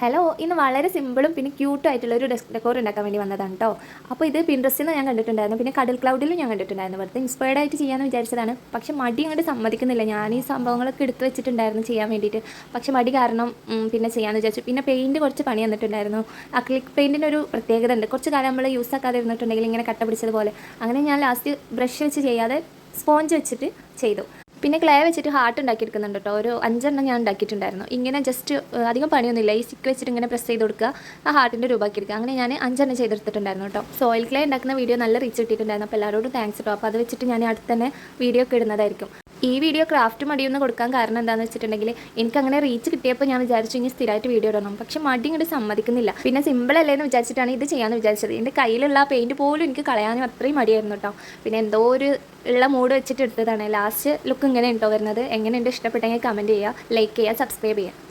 Hello, ഇന്ന് വളരെ സിമ്പിളും പിന്നെ ക്യൂട്ടും ആയിട്ടുള്ള ഒരു ഡെക്കോർ ഉണ്ടാക്കാൻ വേണ്ടി വന്നതാണ് കേട്ടോ. അപ്പോൾ ഇത് പിൻട്രസ്റ്റിൽ നിന്ന് ഞാൻ കണ്ടിട്ടുണ്ടായിരുന്നു, പിന്നെ കടൽ ക്ലൗഡിലും ഞാൻ കണ്ടിട്ടുണ്ടായിരുന്നു. വെറുതെ ഇൻസ്പയർഡ് ആയിട്ട് ചെയ്യാമെന്ന് വിചാരിച്ചതാണ്. പക്ഷേ മടി അങ്ങോട്ട് സമ്മതിക്കുന്നില്ല. ഞാൻ ഈ സംഭവങ്ങളൊക്കെ എടുത്ത് വെച്ചിട്ടുണ്ടായിരുന്നു ചെയ്യാൻ വേണ്ടിയിട്ട്. പക്ഷേ മടി കാരണം പിന്നെ ചെയ്യാമെന്ന് വിചാരിച്ചു. പിന്നെ പെയിൻറ്റ് കുറച്ച് പണി തന്നിട്ടുണ്ടായിരുന്നു. അക്രിലിക് പെയിൻറ്റിൻ്റെ ഒരു പ്രത്യേകത ഉണ്ട്, കുറച്ച് കാലം നമ്മൾ യൂസ് ആക്കാതെ ഇരുന്നിട്ടുണ്ടെങ്കിൽ ഇങ്ങനെ കട്ട പിടിച്ചതുപോലെ. അങ്ങനെ ഞാൻ ലാസ്റ്റ് ബ്രഷ് വെച്ച് ചെയ്യാതെ സ്പോഞ്ച് വെച്ചിട്ട് ചെയ്തു. പിന്നെ ക്ലേ വെച്ചിട്ട് ഹാർട്ട് ഉണ്ടാക്കിയെടുക്കുന്നുണ്ട് കേട്ടോ. ഒരു 5 ഞാൻ ഉണ്ടാക്കിയിട്ടുണ്ടായിരുന്നു. ഇങ്ങനെ ജസ്റ്റ് അധികം പണിയൊന്നുമില്ല. ഈ സ്റ്റിക്ക് വെച്ചിട്ട് ഇങ്ങനെ പ്രസ് ചെയ്ത് കൊടുക്കുക, ആ ഹാർട്ടിൻ്റെ രൂപമാക്കി എടുക്കുക. അങ്ങനെ ഞാൻ 5 ചെയ്തെടുത്തിട്ടുണ്ടായിരുന്നു കേട്ടോ. സോയിൽ ക്ലേ ഉണ്ടാക്കുന്ന വീഡിയോ നല്ല റീച്ച് കിട്ടിയിട്ടുണ്ടായിരുന്നു. അപ്പോൾ എല്ലാവരോടും താങ്ക്സ് കേട്ടോ. അപ്പോൾ അത് വെച്ചിട്ട് ഞാൻ അടുത്ത് തന്നെ വീഡിയോ ഒക്കെ ഇടുന്നതായിരിക്കും. ഈ വീഡിയോ ക്രാഫ്റ്റ് മടിയൊന്ന് കൊടുക്കാൻ കാരണം എന്താണെന്ന് വെച്ചിട്ടുണ്ടെങ്കിൽ എനിക്കങ്ങനെ റീച്ച് കിട്ടിയപ്പോൾ ഞാൻ വിചാരിച്ചു ഇനി സ്ഥിരമായിട്ട് വീഡിയോ ഇടണം. പക്ഷേ മടി ഇങ്ങോട്ട് സമ്മതിക്കുന്നില്ല. പിന്നെ സിമ്പിൾ അല്ലേന്ന് വിചാരിച്ചിട്ടാണ് ഇത് ചെയ്യാമെന്ന് വിചാരിച്ചത്. എൻ്റെ കയ്യിലുള്ള പെയിൻറ്റ് പോലും എനിക്ക് കളയാനും അത്രയും മടിയായിരുന്നു കേട്ടോ. പിന്നെ എന്തോ ഒരു ഉള്ള മൂഡ് വെച്ചിട്ട് എടുത്തതാണ്. ലാസ്റ്റ് ലുക്ക് ഇങ്ങനെ ഉണ്ടോ വരുന്നത്. എങ്ങനെയുണ്ട്, ഇഷ്ടപ്പെട്ടെങ്കിൽ കമൻറ്റ് ചെയ്യുക, ലൈക്ക് ചെയ്യുക, സബ്സ്ക്രൈബ് ചെയ്യുക.